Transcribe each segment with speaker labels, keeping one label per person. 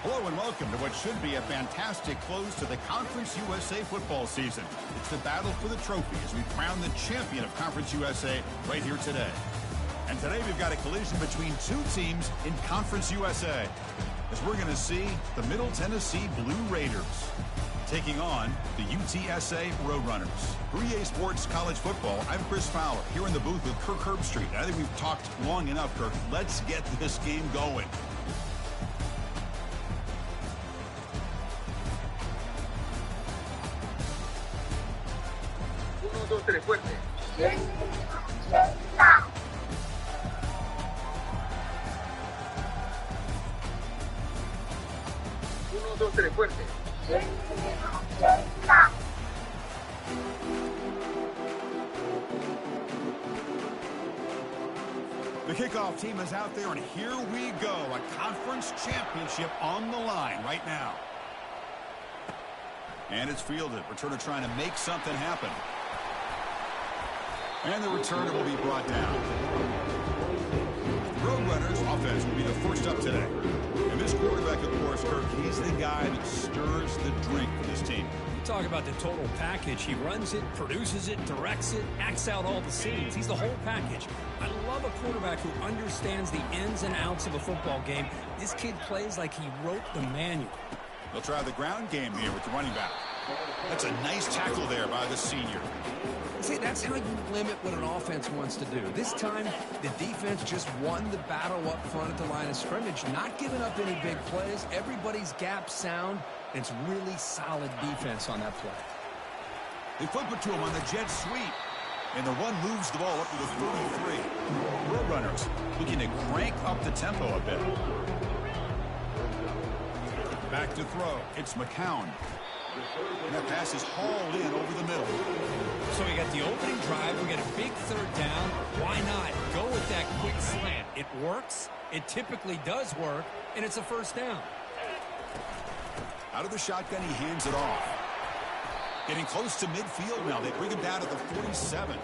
Speaker 1: Hello and welcome to what should be a fantastic close to the Conference USA football season. It's the battle for the trophy as we crown the champion of Conference USA right here today. And today we've got a collision between two teams in Conference USA, as we're going to see the Middle Tennessee Blue Raiders taking on the UTSA Roadrunners. For EA Sports College Football, I'm Chris Fowler here in the booth with Kirk Herbstreit. I think we've talked long enough, Kirk. Let's get this game going.
Speaker 2: Fuerte. 1, 2, 3, fuerte.
Speaker 1: The kickoff team is out there, and here we go. A conference championship on the line right now. And it's fielded. Returner trying to make something happen. And the returner will be brought down. The Roadrunners offense will be the first up today. And this quarterback, of course, Kirk, he's the guy that stirs the drink for this team.
Speaker 3: You talk about the total package. He runs it, produces it, directs it, acts out all the scenes. He's the whole package. I love a quarterback who understands the ins and outs of a football game. This kid plays like he wrote the manual.
Speaker 1: They'll try the ground game here with the running back. That's a nice tackle there by the senior.
Speaker 3: See, that's how you limit what an offense wants to do. This time, the defense just won the battle up front at the line of scrimmage, not giving up any big plays. Everybody's gap sound. It's really solid defense on that play.
Speaker 1: They flip it to him on the jet sweep. And the one moves the ball up to the 43. Roadrunners looking to crank up the tempo a bit. Back to throw. It's McCown. And that pass is hauled in over the middle.
Speaker 3: So we got the opening drive. We got a big third down. Why not go with that quick slant? It works. It typically does work. And it's a first down.
Speaker 1: Out of the shotgun, he hands it off. Getting close to midfield now. They bring him down to the 47.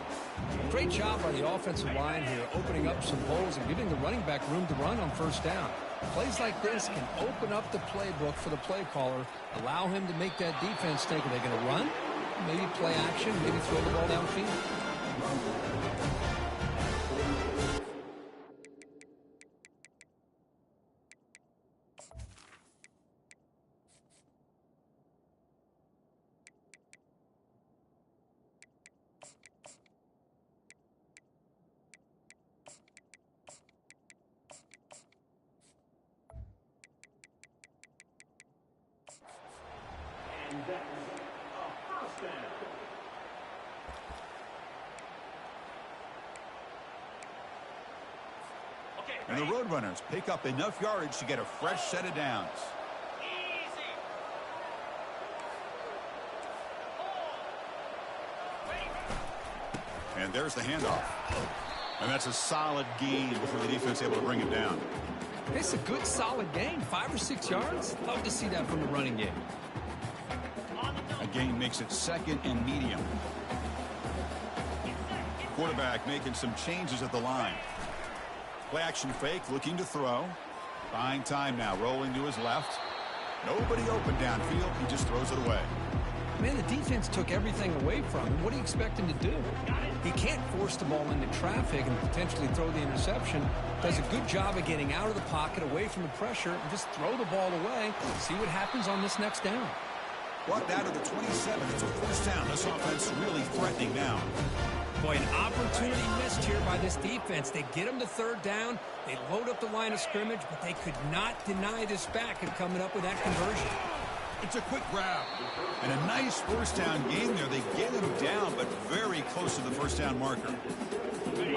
Speaker 3: Great job by the offensive line here, opening up some holes and giving the running back room to run on first down. Plays like this can open up the playbook for the play caller, allow him to make that defense think, are they going to run? Maybe play action, maybe throw the ball downfield.
Speaker 1: And the Roadrunners pick up enough yardage to get a fresh set of downs. And there's the handoff. And that's a solid gain before the defense able to bring him down.
Speaker 3: It's a good, solid gain. 5 or 6 yards. Love to see that from the running game.
Speaker 1: A gain makes it second and medium. Quarterback making some changes at the line. Play action fake, looking to throw. Buying time now, rolling to his left. Nobody open downfield. He just throws it away.
Speaker 3: Man, the defense took everything away from him. What do you expect him to do? He can't force the ball into traffic and potentially throw the interception. Does a good job of getting out of the pocket, away from the pressure, and just throw the ball away. See what happens on this next down.
Speaker 1: Brought down to the 27. It's a first down. This offense really threatening now.
Speaker 3: Boy, an opportunity missed here by this defense. They get him to third down. They load up the line of scrimmage, but they could not deny this back of coming up with that conversion.
Speaker 1: It's a quick grab. And a nice first down game there. They get him down, but very close to the first down marker.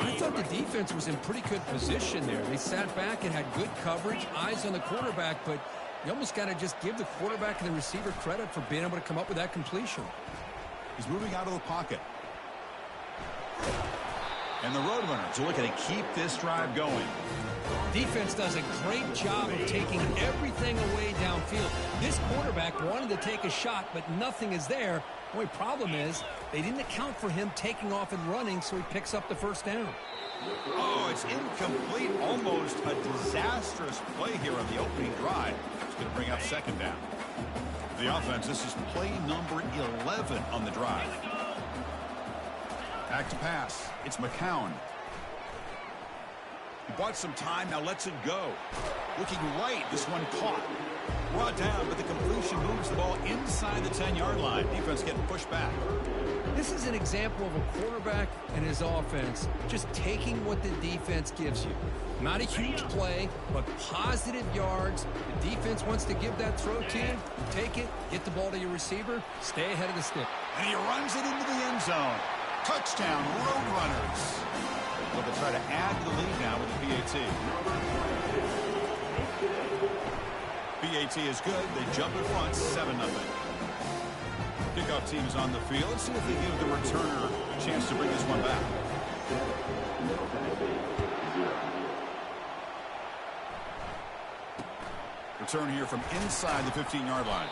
Speaker 3: I thought the defense was in pretty good position there. They sat back and had good coverage, eyes on the quarterback, but you almost got to just give the quarterback and the receiver credit for being able to come up with that completion.
Speaker 1: He's moving out of the pocket. And the Roadrunners are looking to keep this drive going.
Speaker 3: Defense does a great job of taking everything away downfield. This quarterback wanted to take a shot, but nothing is there. The only problem is they didn't account for him taking off and running, so he picks up the first down.
Speaker 1: Oh, it's incomplete. Almost a disastrous play here on the opening drive. going to bring up second down. The offense, this is play number 11 on the drive. Back to pass. It's McCown. He bought some time, now lets it go. Looking right, this one caught. Brought down, but the completion moves the ball inside the 10-yard line. Defense getting pushed back.
Speaker 3: This is an example of a quarterback and his offense just taking what the defense gives you. Not a huge play, but positive yards. The defense wants to give that throw to you. Take it, get the ball to your receiver, stay ahead of the stick.
Speaker 1: And he runs it into the end zone. Touchdown, Roadrunners. Well, they'll try to add to the lead now with the PAT. PAT is good. They jump in front, 7-0. Kickoff team is on the field. Let's see if they give the returner a chance to bring this one back. Return here from inside the 15-yard line.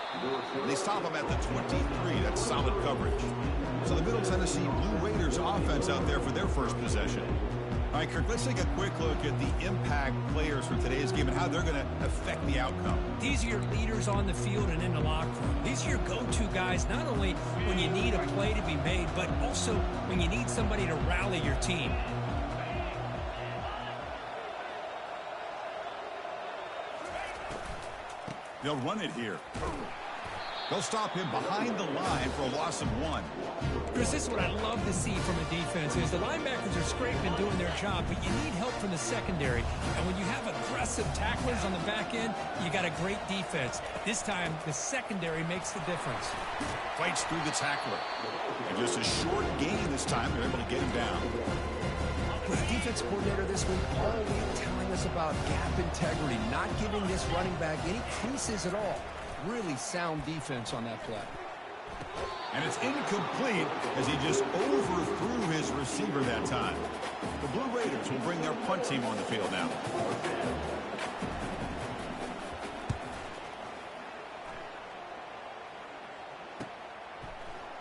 Speaker 1: They stop him at the 23. That's solid coverage. So the Middle Tennessee Blue Raiders offense out there for their first possession. All right, Kirk, let's take a quick look at the impact players for today's game and how they're going to affect the outcome.
Speaker 4: These are your leaders on the field and in the locker room. These are your go-to guys, not only when you need a play to be made, but also when you need somebody to rally your team.
Speaker 1: They'll run it here. They'll stop him behind the line for a loss of 1.
Speaker 4: Chris, this is what I love to see from a defense is the linebackers are scraping doing their job, but you need help from the secondary. And when you have aggressive tacklers on the back end, you got a great defense. This time, the secondary makes the difference.
Speaker 1: Fights through the tackler. And just a short gain this time. They're able to get him down.
Speaker 3: With the defense coordinator this week all week telling us about gap integrity, not giving this running back any creases at all. Really sound defense on that play.
Speaker 1: And it's incomplete as he just overthrew his receiver that time. The Blue Raiders will bring their punt team on the field now.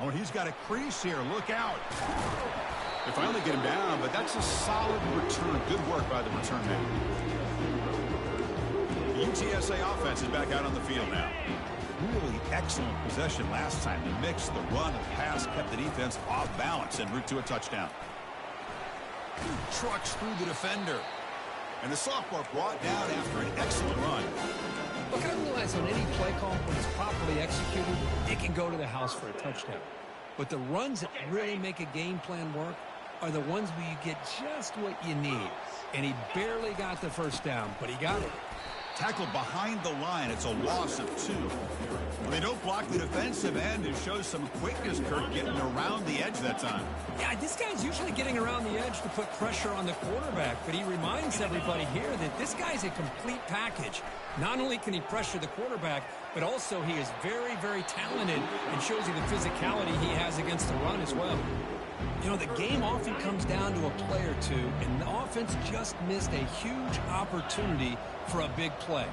Speaker 1: Oh, and he's got a crease here. Look out. They finally get him down, but that's a solid return. Good work by the return man. The UTSA offense is back out on the field now. Really excellent possession last time. The mix, the run, and pass kept the defense off balance en route to a touchdown. Trucks through the defender. And the sophomore brought down after an excellent run.
Speaker 3: Look, I realize on any play call, when it's properly executed, it can go to the house for a touchdown. But the runs that really make a game plan work are the ones where you get just what you need. And he barely got the first down, but he got it.
Speaker 1: Tackled behind the line. It's a loss of 2. When they don't block the defensive end, it shows some quickness, Kirk, getting around the edge that time.
Speaker 4: Yeah, this guy's usually getting around the edge to put pressure on the quarterback, but he reminds everybody here that this guy's a complete package. Not only can he pressure the quarterback, but also he is very, very talented and shows you the physicality he has against the run as well. You know, the game often comes down to a play or two, and the offense just missed a huge opportunity for a big play.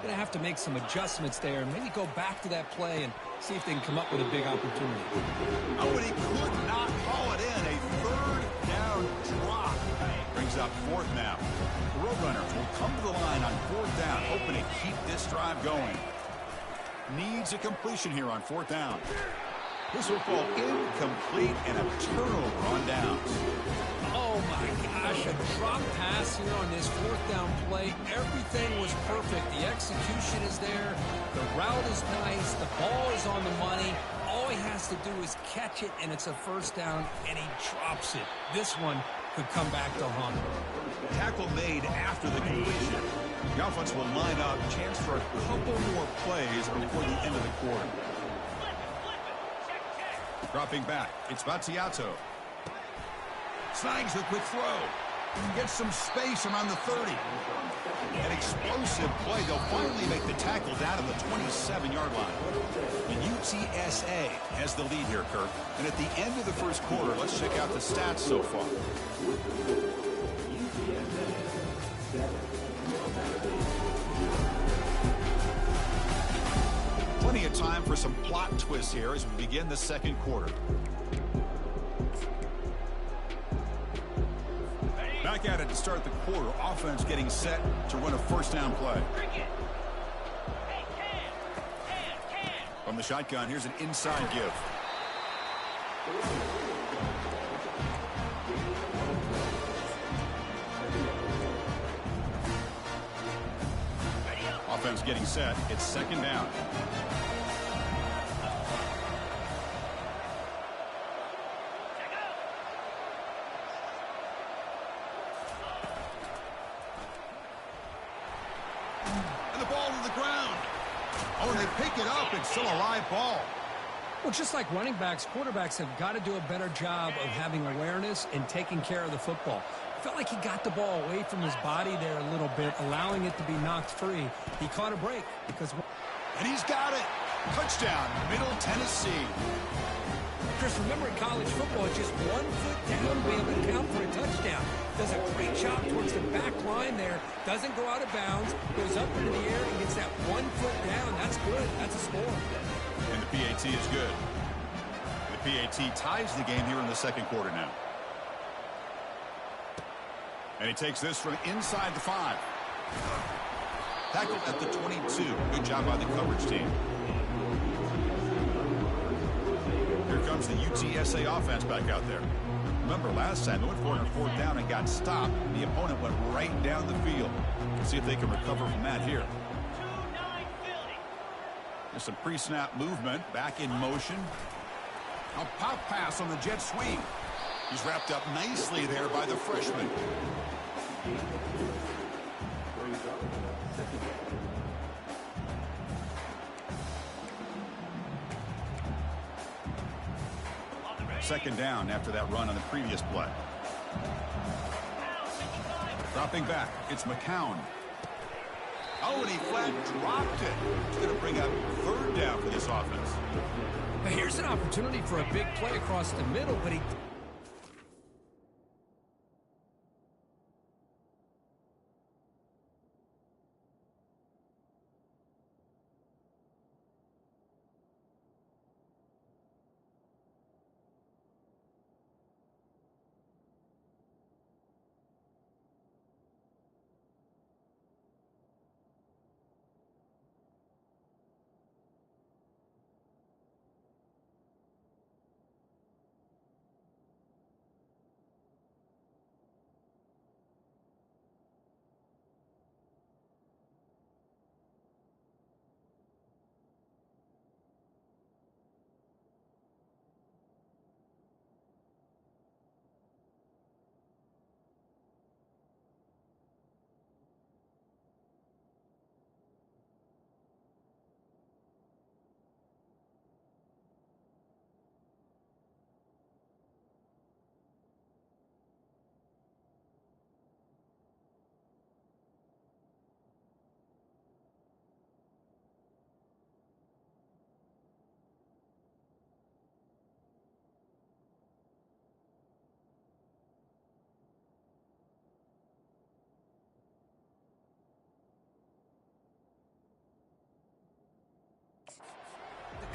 Speaker 4: Going to have to make some adjustments there and maybe go back to that play and see if they can come up with a big opportunity.
Speaker 1: Oh, and he could not haul it in. A third down drop. Brings up 4th now. The Roadrunners will come to the line on 4th down, hoping to keep this drive going. Needs a completion here on 4th down. This will fall incomplete and a turnover on downs.
Speaker 4: Oh, my gosh, a drop pass here on this 4th down play. Everything was perfect. The execution is there. The route is nice. The ball is on the money. All he has to do is catch it, and it's a 1st down, and he drops it. This one could come back to haunt him.
Speaker 1: Tackle made after the completion. The offense will line up. Chance for a couple more plays before the end of the quarter. Dropping back, it's Battiato. Snags the quick throw. Gets some space around the 30. An explosive play. They'll finally make the tackle down at the 27-yard line. The UTSA has the lead here, Kirk. And at the end of the first quarter, let's check out the stats so far. Plenty of time for some plot twists here as we begin the second quarter. Back at it to start the quarter. Offense getting set to run a 1st down play. From the shotgun, here's an inside give. Offense getting set. It's second down. And the ball to the ground. Oh, and they pick it up. It's still a live ball.
Speaker 3: Well, just like running backs, quarterbacks have got to do a better job of having awareness and taking care of the football. I felt like he got the ball away from his body there a little bit, allowing it to be knocked free. He caught a break because...
Speaker 1: And he's got it. Touchdown, Middle Tennessee.
Speaker 3: Chris, remember in college football, it's just 1 foot down to be able to count for a touchdown. Does a great job towards the back line there. Doesn't go out of bounds. Goes up into the air and gets that 1 foot down. That's good. That's a score.
Speaker 1: And the PAT is good. The PAT ties the game here in the second quarter now. And he takes this from inside the 5. Tackled at the 22. Good job by the coverage team. Here comes the UTSA offense back out there. Remember, last time they went for it on 4th down and got stopped. The opponent went right down the field. Let's see if they can recover from that here. There's some pre-snap movement. Back in motion. A pop pass on the jet sweep. He's wrapped up nicely there by the freshman. Second down after that run on the previous play. Dropping back, it's McCown. Oh, and he flat dropped it. It's going to bring up 3rd down for this offense.
Speaker 3: Now here's an opportunity for a big play across the middle, but he...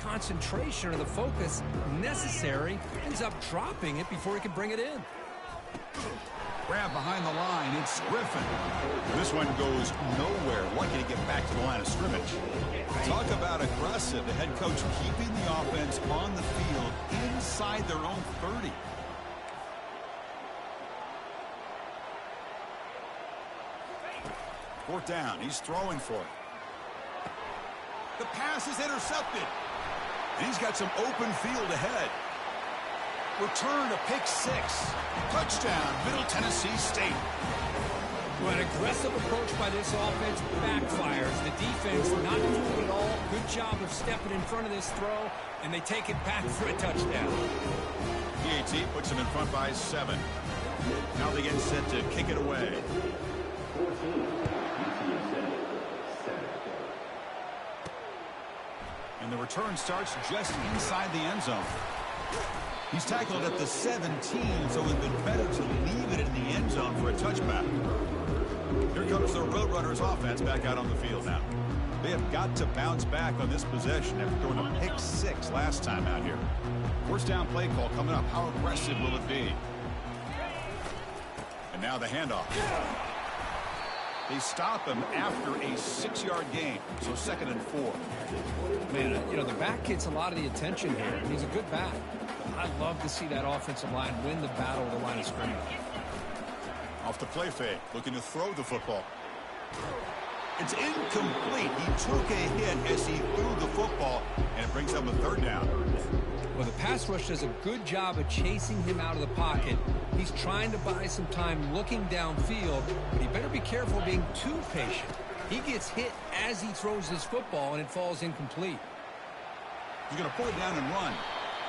Speaker 3: concentration or the focus necessary, ends up dropping it before he can bring it in.
Speaker 1: Grab behind the line, it's Griffin. This one goes nowhere. Lucky to get back to the line of scrimmage. Talk about aggressive. The head coach keeping the offense on the field inside their own 30. Fourth down, he's throwing for it. The pass is intercepted. And he's got some open field ahead. Return to pick 6. Touchdown, Middle Tennessee State.
Speaker 3: Well, an aggressive approach by this offense backfires. The defense not doing it all. Good job of stepping in front of this throw, and they take it back for a touchdown.
Speaker 1: PAT puts him in front by 7. Now they get set to kick it away. And the return starts just inside the end zone. He's tackled at the 17, so it would have been better to leave it in the end zone for a touchback. Here comes the Roadrunners offense back out on the field now. They have got to bounce back on this possession after throwing a pick 6 last time out here. First down play call coming up. How aggressive will it be? And now the handoff. They stop him after a 6-yard gain, so 2nd and 4.
Speaker 3: Man, you know, the back gets a lot of the attention here. He's a good back. I'd love to see that offensive line win the battle of the line of scrimmage.
Speaker 1: Off the play fake, looking to throw the football. It's incomplete. He took a hit as he threw the football, and it brings up a 3rd down.
Speaker 3: Well, the pass rush does a good job of chasing him out of the pocket. He's trying to buy some time looking downfield, but he better be careful being too patient. He gets hit as he throws this football, and it falls incomplete.
Speaker 1: He's going to pull it down and run.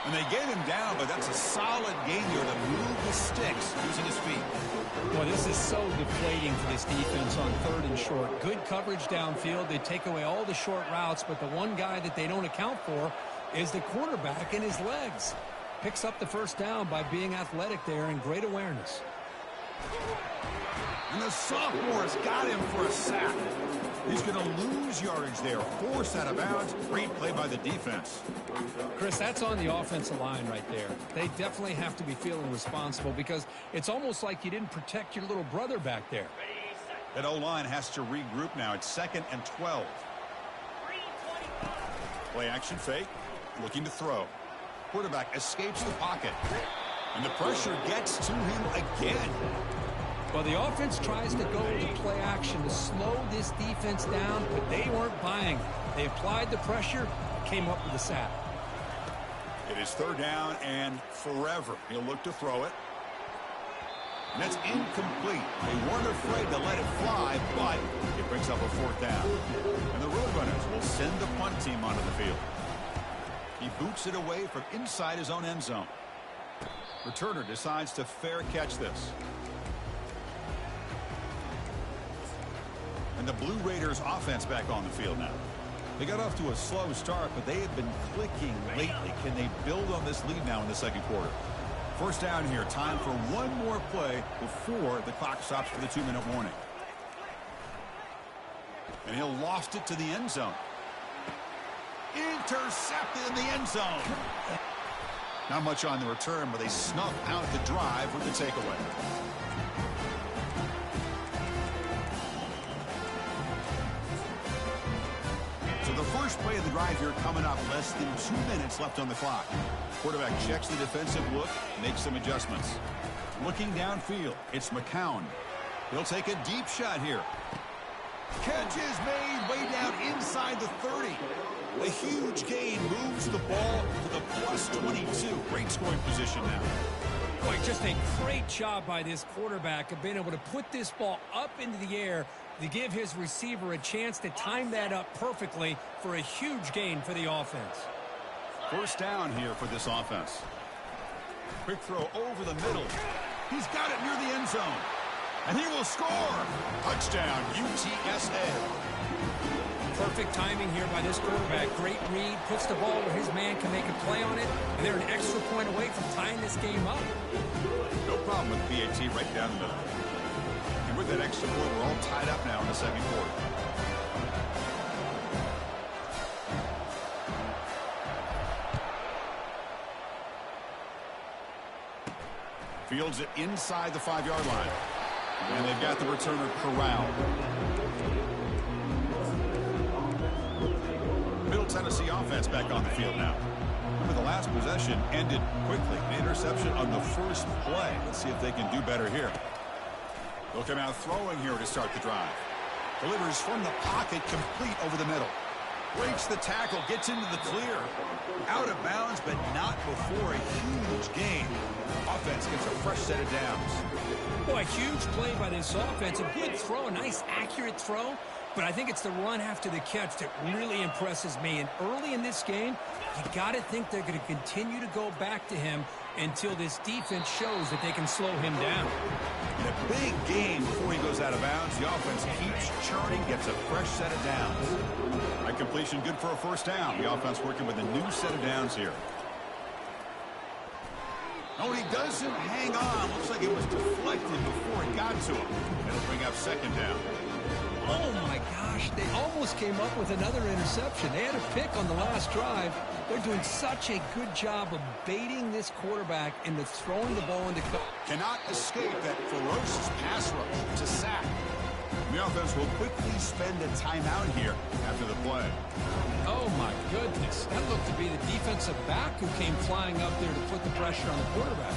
Speaker 1: And they get him down, but that's a solid gain here to move the sticks using his feet.
Speaker 3: Boy, this is so deflating for this defense on 3rd and short. Good coverage downfield. They take away all the short routes, but the one guy that they don't account for is the quarterback and his legs. Picks up the 1st down by being athletic there and great awareness.
Speaker 1: And the sophomore's got him for a sack. He's going to lose yardage there. Forced out of bounds. Great play by the defense.
Speaker 3: Chris, that's on the offensive line right there. They definitely have to be feeling responsible because it's almost like you didn't protect your little brother back there.
Speaker 1: That O-line has to regroup now. It's 2nd and 12. Play action fake. Looking to throw. Quarterback escapes the pocket. And the pressure gets to him again.
Speaker 3: Well, the offense tries to go into play action to slow this defense down, but they weren't buying. They applied the pressure, came up with the sack.
Speaker 1: It is 3rd down and forever. He'll look to throw it. And that's incomplete. They weren't afraid to let it fly, but it brings up a 4th down. And the Roadrunners will send the punt team onto the field. He boots it away from inside his own end zone. Returner decides to fair catch this. And the Blue Raiders offense back on the field now. They got off to a slow start, but they have been clicking lately. Can they build on this lead now in the 2nd quarter? 1st down here. Time for one more play before the clock stops for the 2-minute warning. And he'll loft it to the end zone. Intercepted in the end zone. Not much on the return, but they snuff out the drive with the takeaway. So the first play of the drive here coming up. Less than 2 minutes left on the clock. Quarterback checks the defensive look, makes some adjustments. Looking downfield, it's McCown. He'll take a deep shot here. Catch is made way down inside the 30. A huge gain moves the ball to the +22. Great scoring position now.
Speaker 4: Boy, just a great job by this quarterback of being able to put this ball up into the air to give his receiver a chance to time that up perfectly for a huge gain for the offense.
Speaker 1: 1st down here for this offense. Quick throw over the middle. He's got it near the end zone. And he will score. Touchdown, UTSA.
Speaker 4: Perfect timing here by this quarterback. Great read, puts the ball where his man can make a play on it, and they're an extra point away from tying this game up.
Speaker 1: No problem with PAT right down the middle. And with that extra point, we're all tied up now in the 2nd quarter. Fields it inside the 5-yard line. And they've got the returner corralled. Middle Tennessee offense back on the field now. Remember, the last possession ended quickly. An interception on the first play. Let's see if they can do better here. They'll come out throwing here to start the drive. Delivers from the pocket, complete over the middle. Breaks the tackle, gets into the clear. Out of bounds, but not before a huge gain. Offense gets a fresh set of downs.
Speaker 4: Boy, a huge play by this offense. A good throw, a nice accurate throw. But I think it's the run after the catch that really impresses me. And early in this game, you got to think they're going to continue to go back to him until this defense shows that they can slow him down.
Speaker 1: In a big game before he goes out of bounds, the offense keeps churning, gets a fresh set of downs. That completion good for a 1st down. The offense working with a new set of downs here. Oh, he doesn't hang on. Looks like it was deflected before it got to him. It'll bring up 2nd down.
Speaker 3: Oh, my gosh. They almost came up with another interception. They had a pick on the last drive. They're doing such a good job of baiting this quarterback into throwing the ball into cover.
Speaker 1: Cannot escape that ferocious pass rush. It's a sack. The offense will quickly spend a timeout here after the play.
Speaker 3: Oh, my goodness. That looked to be the defensive back who came flying up there to put the pressure on the quarterback.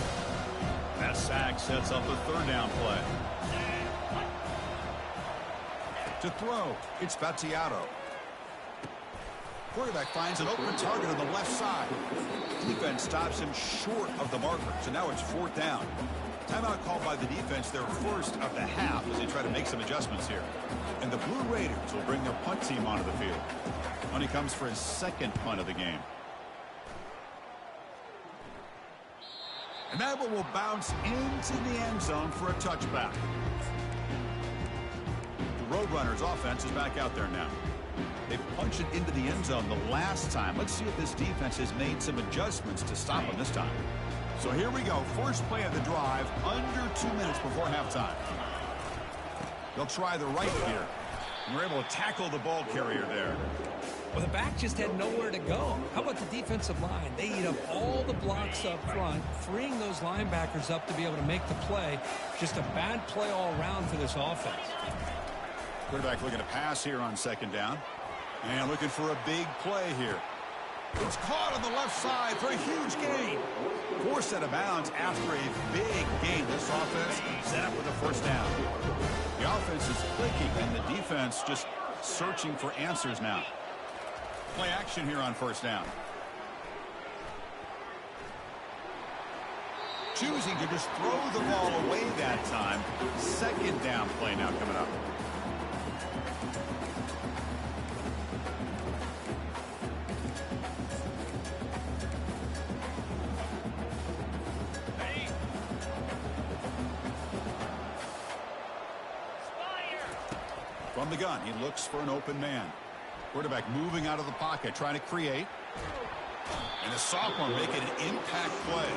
Speaker 1: That sack sets up a third down play. To throw, it's Battiato. Quarterback finds an open target on the left side. Defense stops him short of the marker, so now it's fourth down. Timeout called by the defense, their first of the half, as they try to make some adjustments here. And the Blue Raiders will bring their punt team onto the field. When he comes for his second punt of the game. And that one will bounce into the end zone for a touchback. The Roadrunners offense is back out there now. They punched it into the end zone the last time. Let's see if this defense has made some adjustments to stop them this time. So here we go. First play of the drive, under 2 minutes before halftime. They'll try the right here. And they're able to tackle the ball carrier there.
Speaker 3: Well, the back just had nowhere to go. How about the defensive line? They eat up all the blocks up front, freeing those linebackers up to be able to make the play. Just a bad play all around for this offense.
Speaker 1: Quarterback looking to pass here on second down. And looking for a big play here. It's caught on the left side for a huge gain. Forced out of bounds after a big gain. This offense set up with a first down. The offense is clicking, and the defense just searching for answers now. Play action here on first down. Choosing to just throw the ball away that time. Second down play now coming up. From the gun, he looks for an open man. Quarterback moving out of the pocket, trying to create. And the sophomore making an impact play.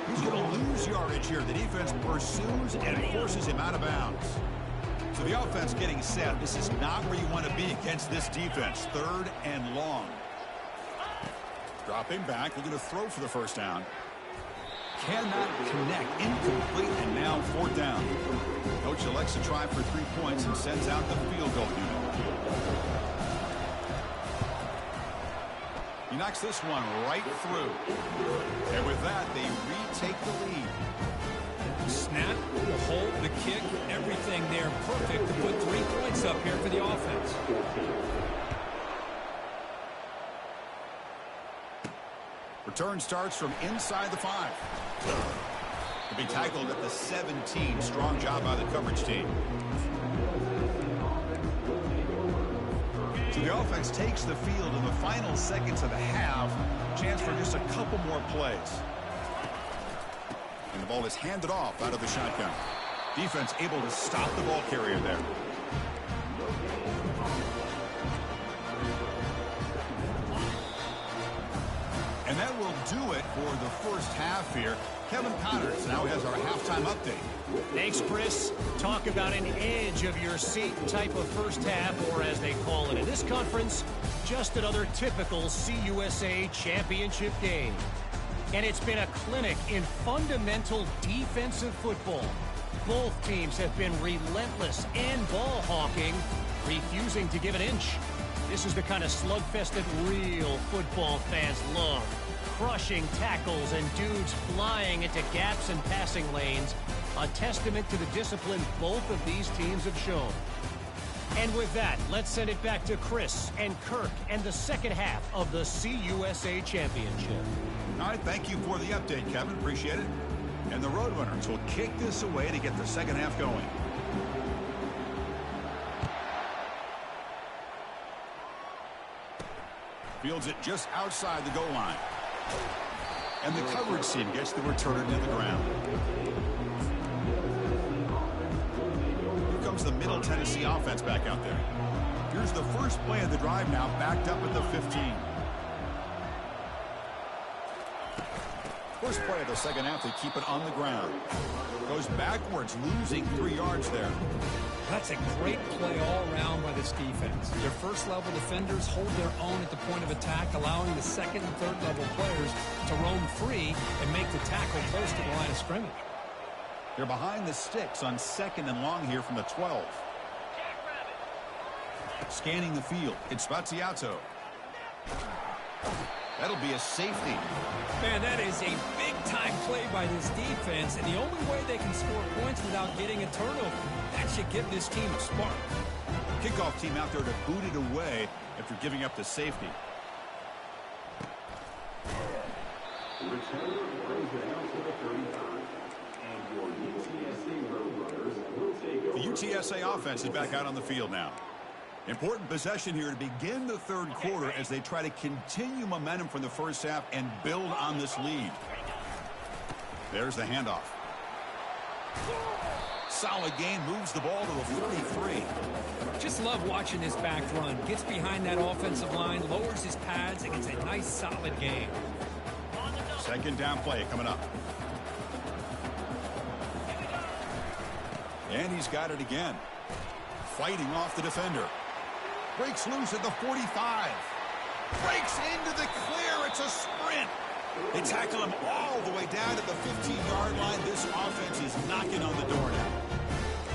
Speaker 1: He's going to lose yardage here. The defense pursues and forces him out of bounds. So the offense getting set. This is not where you want to be against this defense. Third and long. Dropping back, looking to throw for the first down. Cannot connect, incomplete, and now fourth down. Coach elects to try for 3 points and sends out the field goal unit. He knocks this one right through. And with that, they retake the lead.
Speaker 3: Snap, the hold, the kick, everything there perfect to put 3 points up here for the offense.
Speaker 1: Return starts from inside the 5. To be tackled at the 17. Strong job by the coverage team. So the offense takes the field in the final seconds of the half. Chance for just a couple more plays. And the ball is handed off out of the shotgun. Defense able to stop the ball carrier there. And that will do it for the first half here. Kevin Connors now has our halftime update.
Speaker 5: Thanks, Chris. Talk about an edge of your seat type of first half, or as they call it in this conference, just another typical CUSA championship game. And it's been a clinic in fundamental defensive football. Both teams have been relentless and ball hawking, refusing to give an inch. This is the kind of slugfest that real football fans love. Crushing tackles and dudes flying into gaps and passing lanes. A testament to the discipline both of these teams have shown. And with that, let's send it back to Chris and Kirk and the second half of the CUSA Championship.
Speaker 1: All right, thank you for the update, Kevin. Appreciate it. And the Roadrunners will kick this away to get the second half going. Fields it just outside the goal line. And the coverage team gets the returner to the ground. Here comes the Middle Tennessee offense back out there. Here's the first play of the drive now, backed up at the 15. First play of the second half, they keep it on the ground. Goes backwards, losing 3 yards there.
Speaker 3: That's a great play all around by this defense. Their first-level defenders hold their own at the point of attack, allowing the second and third-level players to roam free and make the tackle close to the line of scrimmage.
Speaker 1: They're behind the sticks on second and long here from the 12. Scanning the field, it's Spaziato. That'll be a safety.
Speaker 4: Man, that is a big-time play by this defense, and the only way they can score points without getting a turnover. That should give this team a spark.
Speaker 1: Kickoff team out there to boot it away after giving up the safety. The UTSA offense is back out on the field now. Important possession here to begin the third quarter as they try to continue momentum from the first half and build on this lead. There's the handoff. Solid gain, moves the ball to the 43.
Speaker 4: Just love watching this back run. Gets behind that offensive line, lowers his pads, and gets a nice solid gain.
Speaker 1: Second down play coming up. And he's got it again. Fighting off the defender. Breaks loose at the 45. Breaks into the clear. It's a sprint. They tackle him all the way down to the 15-yard line. This offense is knocking on the door now.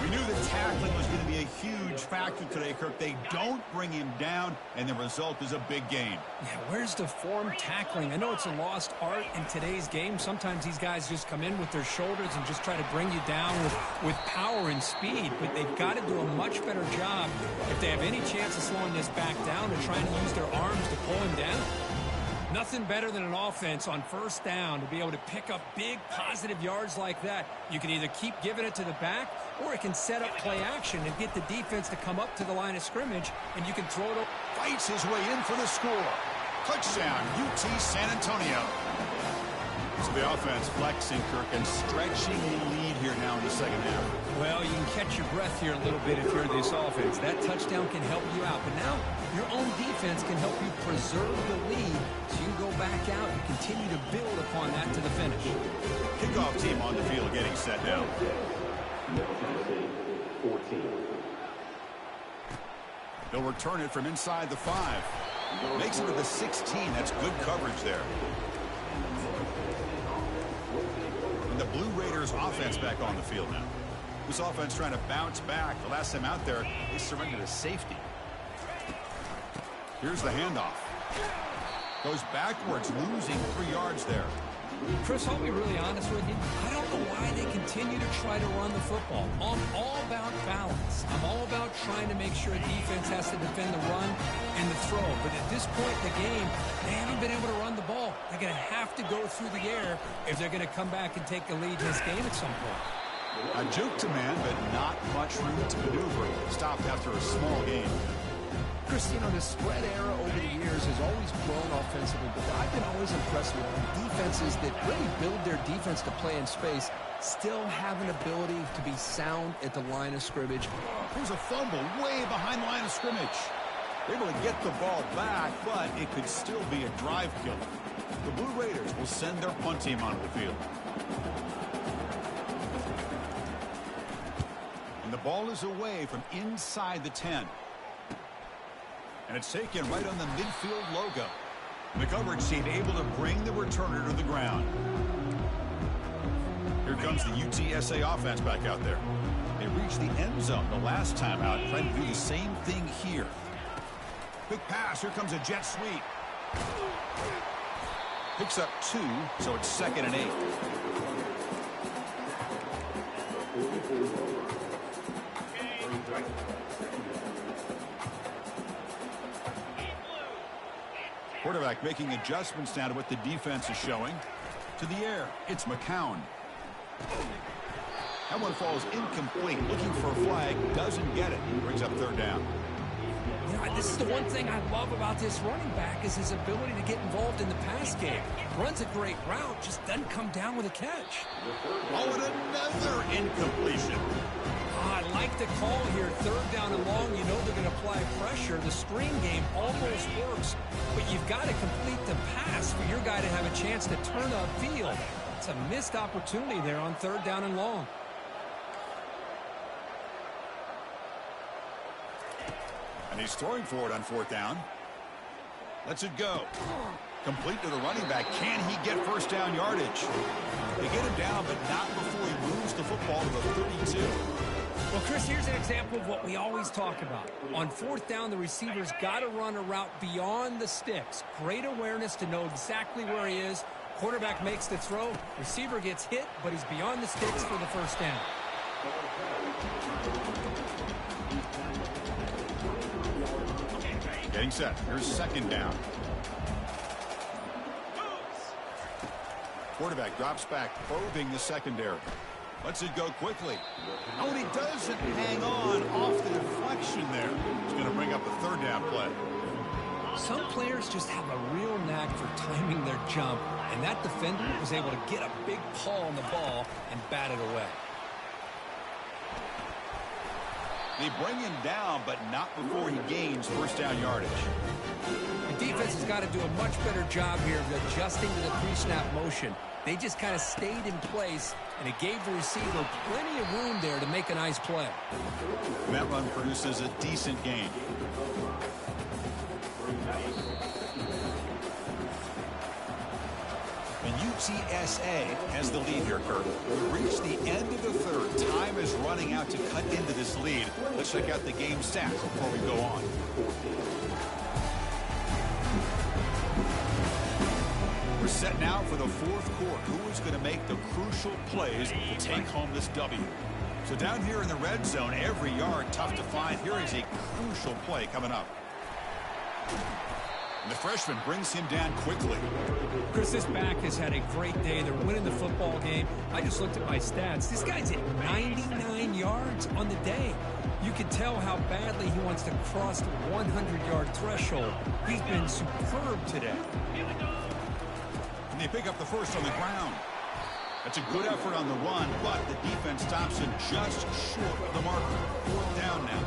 Speaker 1: We knew that tackling was going to be a huge factor today, Kirk. They don't bring him down, and the result is a big gain.
Speaker 4: Yeah, where's the form tackling? I know it's a lost art in today's game. Sometimes these guys just come in with their shoulders and just try to bring you down with power and speed, but they've got to do a much better job if they have any chance of slowing this back down and trying to use their arms to pull him down. Nothing better than an offense on first down to be able to pick up big positive yards like that. You can either keep giving it to the back, or it can set up play action and get the defense to come up to the line of scrimmage, and you can throw it.
Speaker 1: Fights his way in for the score. Touchdown, UT San Antonio. So the offense flexing, Kirk, and stretching the lead here now in the second half.
Speaker 4: Well, you can catch your breath here a little bit if you're this offense. That touchdown can help you out, but now your own defense can help you preserve the lead, so you can go back out and continue to build upon that to the finish.
Speaker 1: Kickoff team on the field getting set now.
Speaker 2: 14.
Speaker 1: They'll return it from inside the 5. Makes it to the 16. That's good coverage there. And the Blue Raiders offense back on the field now. This offense trying to bounce back. The last time out there, they surrendered a safety. Here's the handoff. Goes backwards, losing 3 yards there.
Speaker 4: Chris, I'll be really honest with you. I don't know why they continue to try to run the football. I'm all about balance. I'm all about trying to make sure defense has to defend the run and the throw. But at this point in the game, they haven't been able to run the ball. They're going to have to go through the air if they're going to come back and take the lead in this game at some point.
Speaker 1: A juke to man, but not much room to maneuver. Stopped after a small gain.
Speaker 3: Chris, you know, the spread era over the years has always grown offensively, but I've been always impressed with defenses that really build their defense to play in space, still have an ability to be sound at the line of scrimmage.
Speaker 1: There's a fumble way behind the line of scrimmage. Able to get the ball back, but it could still be a drive killer. The Blue Raiders will send their punt team onto the field. And the ball is away from inside the 10. And it's taken right on the midfield logo. The coverage team able to bring the returner to the ground. Here comes the UTSA offense back out there. They reached the end zone the last time out, trying to do the same thing here. Quick pass. Here comes a jet sweep. Picks up 2, so it's 2nd and 8. Quarterback making adjustments now to what the defense is showing. To the air, it's McCown. That one falls incomplete. Looking for a flag, doesn't get it. Brings up 3rd down.
Speaker 4: You know, this is the one thing I love about this running back is his ability to get involved in the pass game. Runs a great route, just doesn't come down with a catch.
Speaker 1: Oh, and another incompletion.
Speaker 4: I like the call here. 3rd down and long. You know they're going to apply pressure. The screen game almost works, but you've got to complete the pass for your guy to have a chance to turn upfield. It's a missed opportunity there on 3rd down and long.
Speaker 1: And he's throwing for it on 4th down. Lets it go. Complete to the running back. Can he get first down yardage? They get him down, but not before he moves the football to the 32.
Speaker 4: Well, Chris, here's an example of what we always talk about. On fourth down, the receiver's got to run a route beyond the sticks. Great awareness to know exactly where he is. Quarterback makes the throw. Receiver gets hit, but he's beyond the sticks for the first down.
Speaker 1: Getting set. Here's second down. Quarterback drops back, probing the secondary. Lets it go quickly. Oh, and he doesn't hang on off the deflection there. He's going to bring up a third down play.
Speaker 3: Some players just have a real knack for timing their jump, and that defender was able to get a big paw on the ball and bat it away.
Speaker 1: They bring him down, but not before he gains first down yardage.
Speaker 3: The defense has got to do a much better job here of adjusting to the pre-snap motion. They just kind of stayed in place, and it gave the receiver plenty of room there to make a nice play.
Speaker 1: And that run produces a decent gain. And UTSA has the lead here, Kirk. We reached the end of the third. Time is running out to cut into this lead. Let's check out the game stats before we go on. We're set now for the fourth quarter. Who is going to make the crucial plays to take home this W? So down here in the red zone, every yard tough to find. Here is a crucial play coming up. And the freshman brings him down quickly.
Speaker 4: Chris, this back has had a great day. They're winning the football game. I just looked at my stats. This guy's at 99 yards on the day. You can tell how badly he wants to cross the 100-yard threshold. He's been superb today.
Speaker 1: And they pick up the first on the ground. That's a good effort on the run, but the defense stops him just short of the marker. Fourth down now.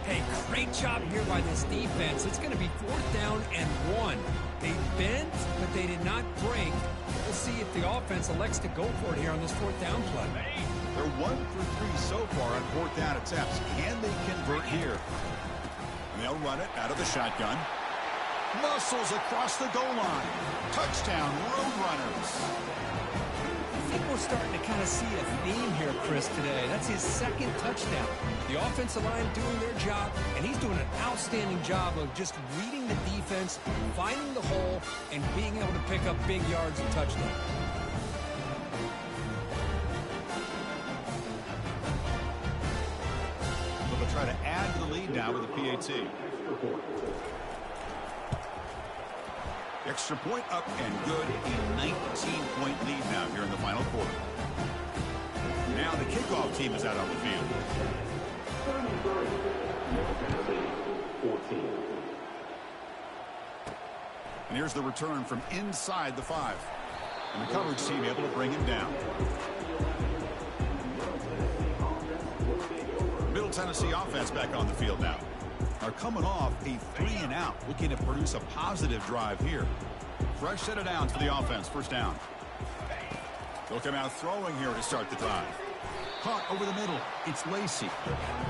Speaker 4: Hey, great job here by this defense. It's going to be fourth down and 1. They bent, but they did not break. We'll see if the offense elects to go for it here on this fourth down play.
Speaker 1: They're 1 for 3 so far on fourth down attempts. Can they convert here? And they'll run it out of the shotgun. Muscles across the goal line. Touchdown, Roadrunners.
Speaker 3: I think we're starting to kind of see a theme here, Chris, today. That's his second touchdown. The offensive line doing their job, and he's doing an outstanding job of just reading the defense, finding the hole, and being able to pick up big yards and touchdowns.
Speaker 1: They'll try to add to the lead now with a PAT. Extra point up and good. A 19-point lead now here in the final quarter. Now the kickoff team is out on the field. And here's the return from inside the 5. And the coverage team able to bring him down. Middle Tennessee offense back on the field now. Are coming off a 3-and-out, looking to produce a positive drive here. Fresh set of downs for the offense, first down. They'll come out throwing here to start the drive. Caught over the middle, it's Lacey.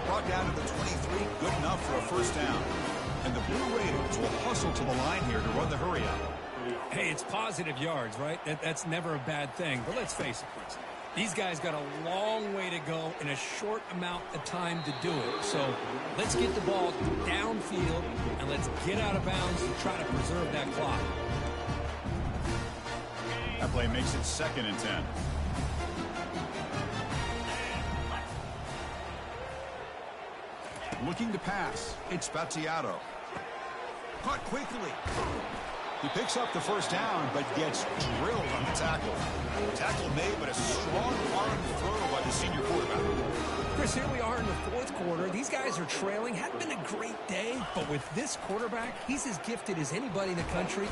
Speaker 1: Brought down to the 23, good enough for a first down. And the Blue Raiders will hustle to the line here to run the hurry out.
Speaker 4: Hey, it's positive yards, right? That's never a bad thing. But let's face it, Chris. These guys got a long way to go in a short amount of time to do it. So let's get the ball downfield and let's get out of bounds and try to preserve that clock.
Speaker 1: That play makes it 2nd and 10. Looking to pass. It's Spaziato. Caught quickly. He picks up the first down, but gets drilled on the tackle. Tackle made, but a strong arm throw by the senior quarterback.
Speaker 4: Chris, here we are in the fourth quarter. These guys are trailing. Hadn't been a great day, but with this quarterback, he's as gifted as anybody in the country.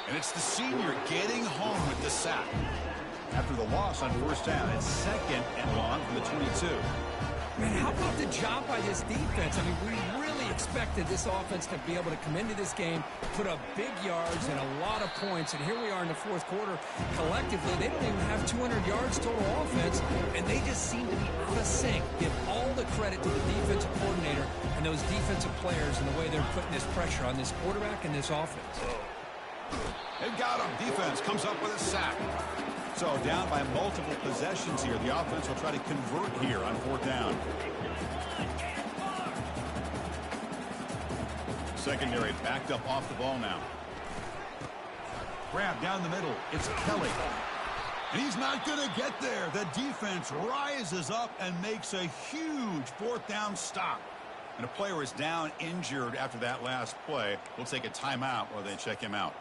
Speaker 1: And it's the senior getting home with the sack. After the loss on first down, it's 2nd and long from the 22.
Speaker 4: Man, how about the job by this defense? I mean, we really expected this offense to be able to come into this game, put up big yards and a lot of points, and here we are in the fourth quarter. Collectively, they don't even have 200 yards total offense, and they just seem to be out of sync. Give all the credit to the defensive coordinator and those defensive players and the way they're putting this pressure on this quarterback and this offense.
Speaker 1: They've got him. Defense comes up with a sack. So down by multiple possessions here. The offense will try to convert here on 4th down. Secondary backed up off the ball now. Grab down the middle. It's Kelly. And he's not going to get there. The defense rises up and makes a huge 4th down stop. And a player is down injured after that last play. We'll take a timeout while they check him out.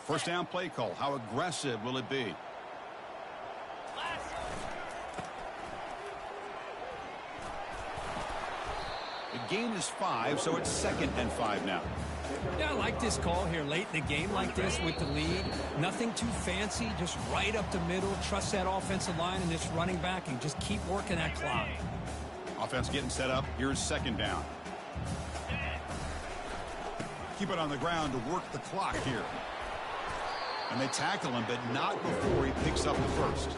Speaker 1: First down play call. How aggressive will it be? The gain is 5, so it's 2nd and 5 now.
Speaker 4: Yeah, I like this call here late in the game like this with the lead. Nothing too fancy, just right up the middle. Trust that offensive line and this running back and just keep working that clock.
Speaker 1: Offense getting set up. Here's 2nd down. Keep it on the ground to work the clock here. And they tackle him, but not before he picks up the first.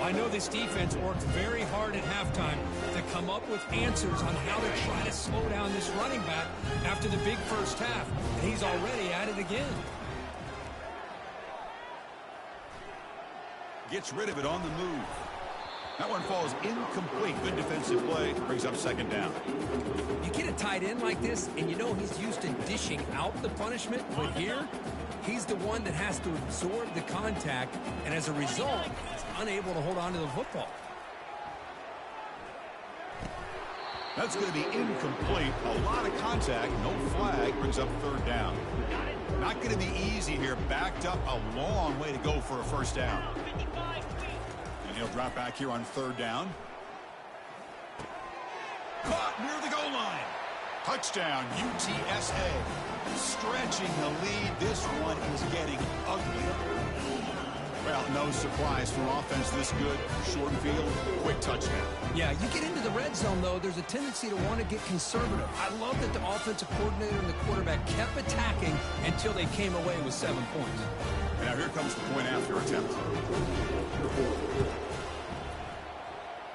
Speaker 4: I know this defense worked very hard at halftime to come up with answers on how to try to slow down this running back after the big first half. And he's already at it again.
Speaker 1: Gets rid of it on the move. That one falls incomplete. Good defensive play. Brings up 2nd down.
Speaker 4: You get a tight end like this, and you know he's used to dishing out the punishment. But here, he's the one that has to absorb the contact, and as a result, he's unable to hold on to the football.
Speaker 1: That's going to be incomplete. A lot of contact. No flag. Brings up 3rd down. Not going to be easy here. Backed up a long way to go for a first down. And he'll drop back here on 3rd down. Caught near the goal line. Touchdown, UTSA. Stretching the lead. This one is getting ugly. Well, no surprise from offense this good. Short field, quick touchdown.
Speaker 4: Yeah, you get into the red zone, though, there's a tendency to want to get conservative. I love that the offensive coordinator and the quarterback kept attacking until they came away with 7 points.
Speaker 1: And now here comes the point after attempt.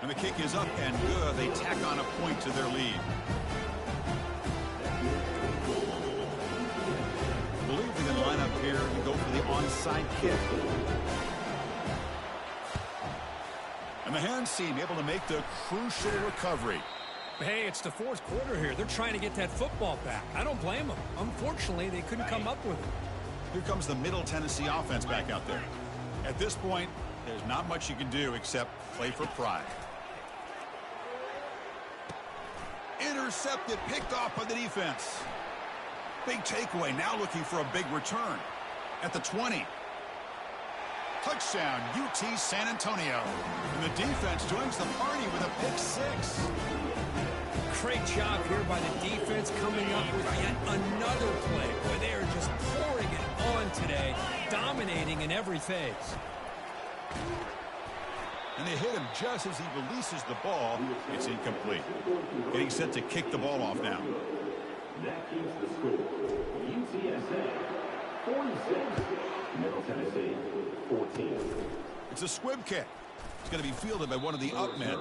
Speaker 1: And the kick is up and good. They tack on a point to their lead. I believe they can line up here and go for the onside kick. And the hands team able to make the crucial recovery.
Speaker 4: Hey, it's the 4th quarter here. They're trying to get that football back. I don't blame them. Unfortunately, they couldn't come up with it.
Speaker 1: Here comes the Middle Tennessee offense back out there. At this point, there's not much you can do except play for pride. Intercepted, picked off by the defense. Big takeaway, now looking for a big return. At the 20. Touchdown, UT San Antonio. And the defense joins the party with a pick 6.
Speaker 4: Great job here by the defense coming up with yet another play. Boy, they are just pouring it on today, dominating in every phase.
Speaker 1: And they hit him just as he releases the ball. It's incomplete. Getting set to kick the ball off now.
Speaker 6: That keeps the score. UTSA 46, Middle Tennessee 14.
Speaker 1: It's a squib kick. It's going to be fielded by one of the up men.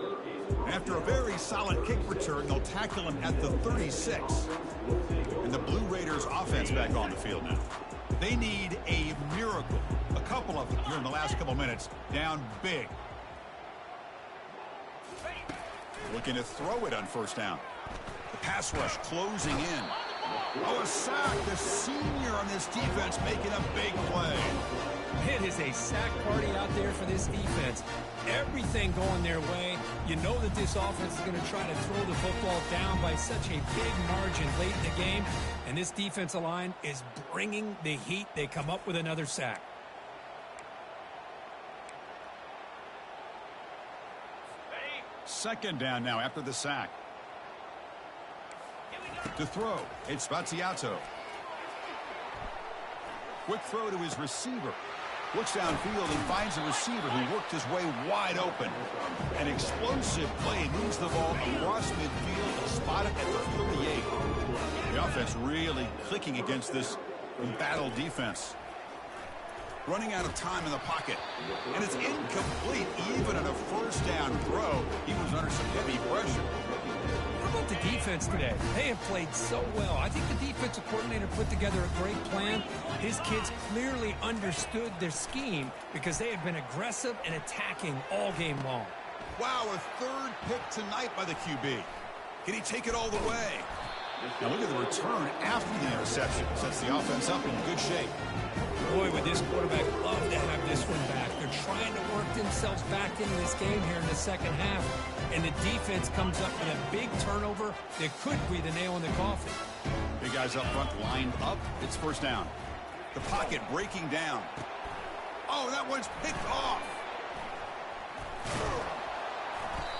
Speaker 1: After a very solid kick return, they'll tackle him at the 36. And the Blue Raiders offense back on the field now. They need a miracle. A couple of them here in the last couple minutes. Down big. Looking to throw it on first down. The pass rush closing in. Oh, a sack. The senior on this defense making a big play.
Speaker 4: It is a sack party out there for this defense. Everything going their way. You know that this offense is going to try to throw the football down by such a big margin late in the game. And this defensive line is bringing the heat. They come up with another sack.
Speaker 1: Second down now after the sack. To throw, it's Battiato. Quick throw to his receiver. Looks downfield and finds a receiver who worked his way wide open. An explosive play moves the ball across midfield, spotted at the 38. The offense really clicking against this embattled defense. Running out of time in the pocket. And it's incomplete even on a first down throw. He was under some heavy pressure.
Speaker 4: about the defense today? They have played so well. I think the defensive coordinator put together a great plan. His kids clearly understood their scheme because they have been aggressive and attacking all game long.
Speaker 1: Wow, a third pick tonight by the QB. Can he take it all the way? Now look at the return after the interception. Sets the offense up in good shape.
Speaker 4: Boy, would this quarterback love to have this one back. They're trying to work themselves back into this game here in the second half. And the defense comes up with a big turnover that could be the nail in the coffin.
Speaker 1: Big guys up front lined up. It's first down. The pocket breaking down. Oh, that one's picked off.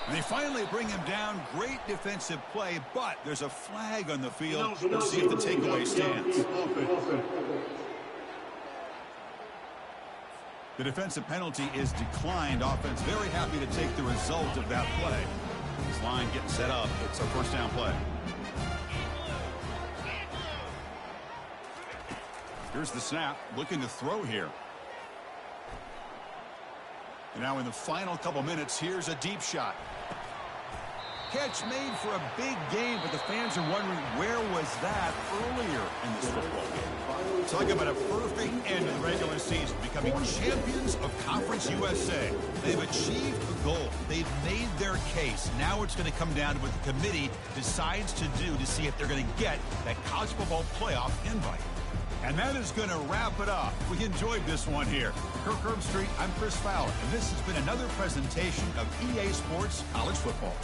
Speaker 1: And they finally bring him down. Great defensive play, but there's a flag on the field. We'll see if the takeaway stands. The defensive penalty is declined. Offense very happy to take the result of that play. This line getting set up. It's a first down play. Here's the snap. Looking to throw here. And now in the final couple minutes, here's a deep shot. Catch made for a big game, but the fans are wondering where was that earlier in this football game. Talk about a perfect end to the regular season, becoming champions of Conference USA. They've achieved a goal. They've made their case. Now it's going to come down to what the committee decides to do to see if they're going to get that college football playoff invite. And that is going to wrap it up. We enjoyed this one here. Kirk Herbstreit, I'm Chris Fowler, and this has been another presentation of EA Sports College Football.